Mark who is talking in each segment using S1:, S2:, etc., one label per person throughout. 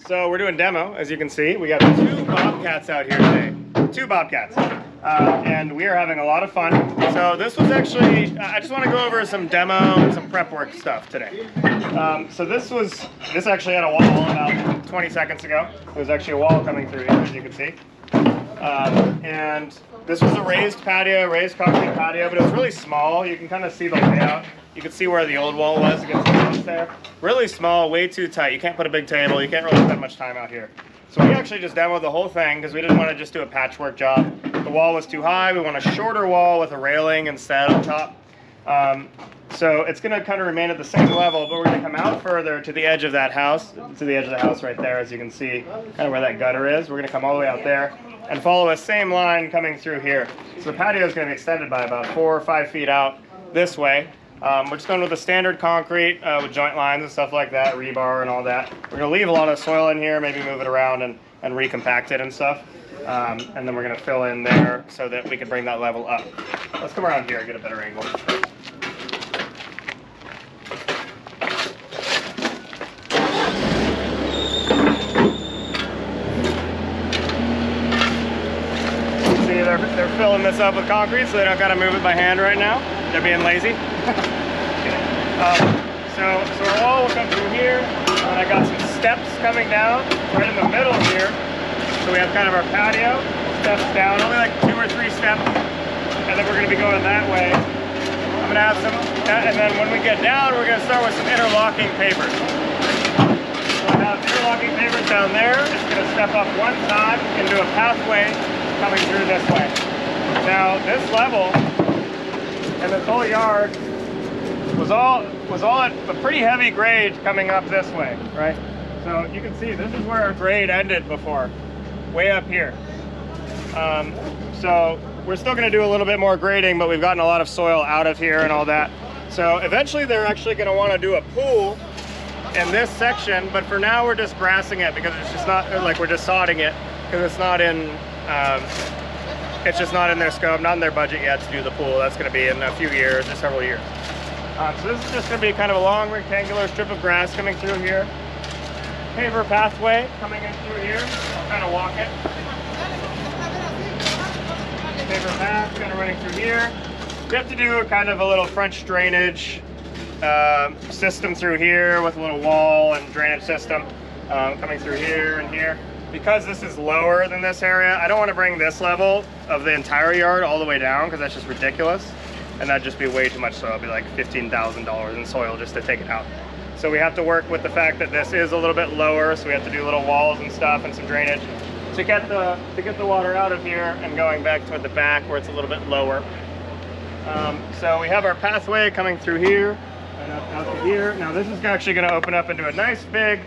S1: So we're doing demo, as you can see. We got 2 bobcats out here today. 2 bobcats. And we are having a lot of fun. So this was actually, I just want to go over some demo and some prep work stuff today. So this actually had a wall about 20 seconds ago. There's actually a wall coming through here, as you can see. And this was a raised patio, raised concrete patio, but it was really small. You can kind of see the layout. You can see where the old wall was against the house there. Really small, way too tight. You can't put a big table. You can't really spend much time out here. So we actually just demoed the whole thing because we didn't want to just do a patchwork job. The wall was too high. We want a shorter wall with a railing instead on top. So it's going to kind of remain at the same level, but we're going to come out further to the edge of that house, to the edge of the house right there, as you can see, kind of where that gutter is. We're going to come all the way out there and follow a same line coming through here. So the patio is going to be extended by about 4 or 5 feet out this way. We're just going with the standard concrete with joint lines and stuff like that, rebar and all that. We're going to leave a lot of soil in here, maybe move it around and recompact it and stuff. And then we're going to fill in there so that we can bring that level up. Let's come around here and get a better angle. See, they're filling this up with concrete, so they don't got to move it by hand right now. They're being lazy. So our wall will come through here, and I got some steps coming down right in the middle here. So we have kind of our patio, steps down, only like 2 or 3 steps, and then we're going to be going that way. I'm going to have some, and then when we get down, we're going to start with some interlocking pavers. So I have interlocking pavers down there. It's going to step up one side into a pathway coming through this way. Now this level and this whole yard was all at a pretty heavy grade coming up this way, right? So you can see this is where our grade ended before, way up here. So we're still going to do a little bit more grading, but we've gotten a lot of soil out of here and all that. So eventually they're actually going to want to do a pool in this section, but for now we're just grassing it because it's just not like we're just sodding it because it's not in it's just not in their scope, not in their budget yet to do the pool. That's going to be in a few years or several years. So this is just going to be kind of a long rectangular strip of grass coming through here. Paver pathway coming in through here. I'll kind of walk it. Paver path kind of running through here. We have to do kind of a little French drainage system through here with a little wall and drainage system coming through here and here. Because this is lower than this area, I don't want to bring this level of the entire yard all the way down because that's just ridiculous. And that'd just be way too much soil. It'd be like $15,000 in soil just to take it out. So we have to work with the fact that this is a little bit lower, so we have to do little walls and stuff and some drainage to get the water out of here and going back toward the back where it's a little bit lower. So we have our pathway coming through here and out to here. Now this is actually going to open up into a nice big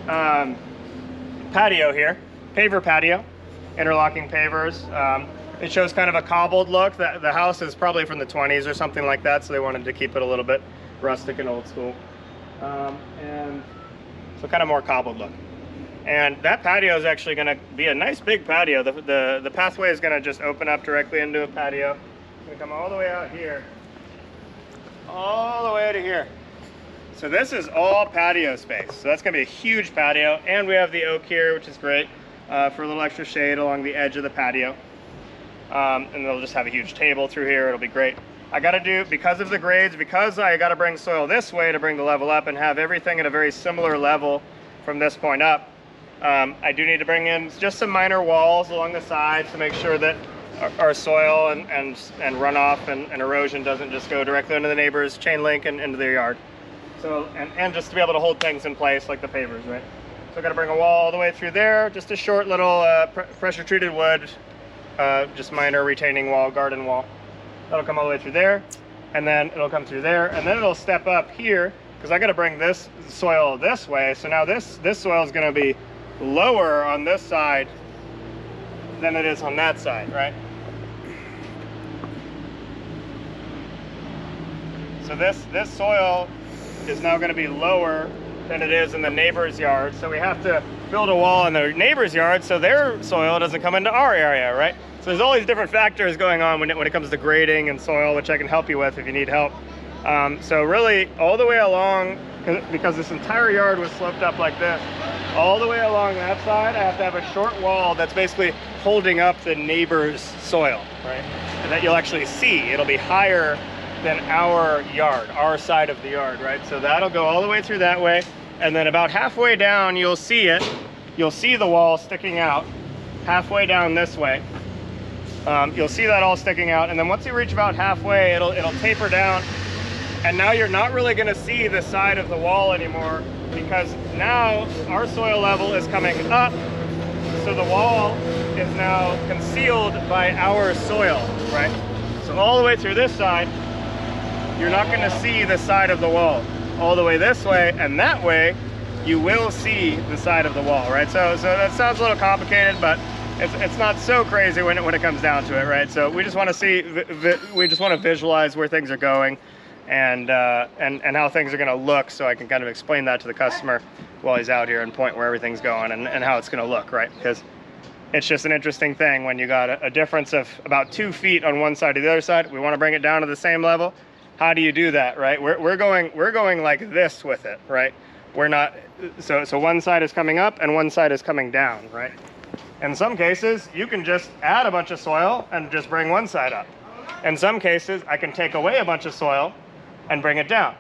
S1: patio here, paver patio, interlocking pavers. It shows kind of a cobbled look. The house is probably from the 20s or something like that, so they wanted to keep it a little bit rustic and old school. And so kind of more cobbled look. And that patio is actually going to be a nice big patio. The pathway is going to just open up directly into a patio. It's going to come all the way out here, all the way to here. So this is all patio space. So that's going to be a huge patio. And we have the oak here, which is great for a little extra shade along the edge of the patio. And they'll just have a huge table through here. It'll be great. I got to do, because of the grades, because I got to bring soil this way to bring the level up and have everything at a very similar level from this point up, I do need to bring in just some minor walls along the sides to make sure that our soil and runoff and erosion doesn't just go directly into the neighbor's chain link and into their yard. So, and just to be able to hold things in place like the pavers, right? So I got to bring a wall all the way through there, just a short little pressure treated wood, just minor retaining wall, garden wall. That'll come all the way through there, and then it'll come through there, and then it'll step up here because I got to bring this soil this way. So now this soil is going to be lower on this side than it is on that side, right? So this soil is now going to be lower than it is in the neighbor's yard. So we have to build a wall in the neighbor's yard so their soil doesn't come into our area, right? So there's all these different factors going on when it comes to grading and soil, which I can help you with if you need help. So really all the way along, because this entire yard was sloped up like this, all the way along that side, I have to have a short wall that's basically holding up the neighbor's soil, right? And that you'll actually see. It'll be higher than our yard, our side of the yard, right? So that'll go all the way through that way. And then about halfway down, you'll see it. You'll see the wall sticking out halfway down this way. You'll see that all sticking out. And then once you reach about halfway, it'll taper down. And now you're not really gonna see the side of the wall anymore, because now our soil level is coming up. So the wall is now concealed by our soil, right? So all the way through this side, you're not gonna see the side of the wall. All the way this way and that way, you will see the side of the wall, right? So that sounds a little complicated, but it's not so crazy when it comes down to it, right? So we just want to see, we just want to visualize where things are going and how things are going to look, so I can kind of explain that to the customer while he's out here and point where everything's going and how it's going to look, right? Because it's just an interesting thing when you got a difference of about 2 feet on one side to the other side. We want to bring it down to the same level. How do you do that, right? We're going like this with it, right? We're not, so one side is coming up and one side is coming down, right? In some cases, you can just add a bunch of soil and just bring one side up. In some cases, I can take away a bunch of soil and bring it down.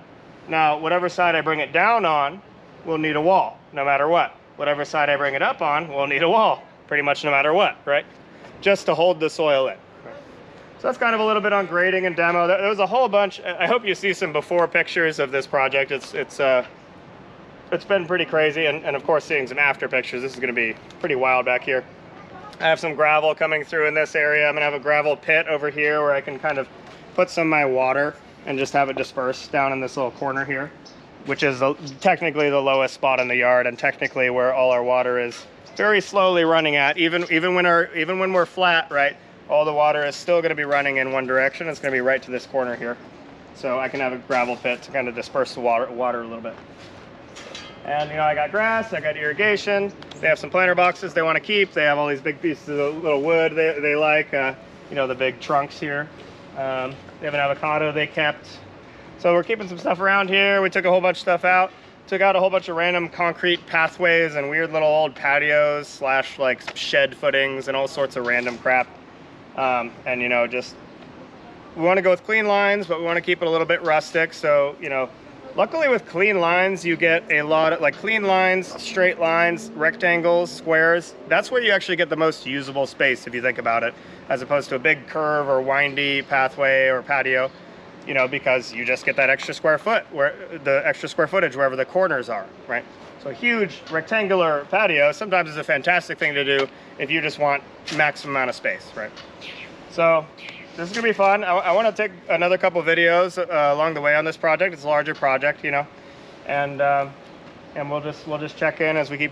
S1: Now, whatever side I bring it down on will need a wall, no matter what. Whatever side I bring it up on will need a wall, pretty much no matter what, right? Just to hold the soil in. So that's kind of a little bit on grading and demo. There was a whole bunch. I hope you see some before pictures of this project. It's been pretty crazy, and of course seeing some after pictures. This is going to be pretty wild back here. I have some gravel coming through in this area. I'm going to have a gravel pit over here where I can kind of put some of my water and just have it disperse down in this little corner here, which is technically the lowest spot in the yard, and technically where all our water is very slowly running at. Even when we're flat, right? All the water is still going to be running in one direction. It's going to be right to this corner here. So I can have a gravel pit to kind of disperse the water a little bit. And you know, I got grass, I got irrigation. They have some planter boxes they want to keep. They have all these big pieces of little wood they like, you know, the big trunks here. They have an avocado they kept. So we're keeping some stuff around here. We took a whole bunch of stuff out. Took out a whole bunch of random concrete pathways and weird little old patios slash like shed footings and all sorts of random crap. And you know, just we want to go with clean lines, but we want to keep it a little bit rustic. So, you know, luckily with clean lines, you get a lot of like clean lines, straight lines, rectangles, squares. That's where you actually get the most usable space if you think about it, as opposed to a big curve or windy pathway or patio, you know, because you just get that extra square foot, where the extra square footage wherever the corners are, right? So a huge rectangular patio sometimes is a fantastic thing to do if you just want maximum amount of space, right? So this is gonna be fun. I want to take another couple videos along the way on this project. It's a larger project, you know, and we'll just check in as we keep going.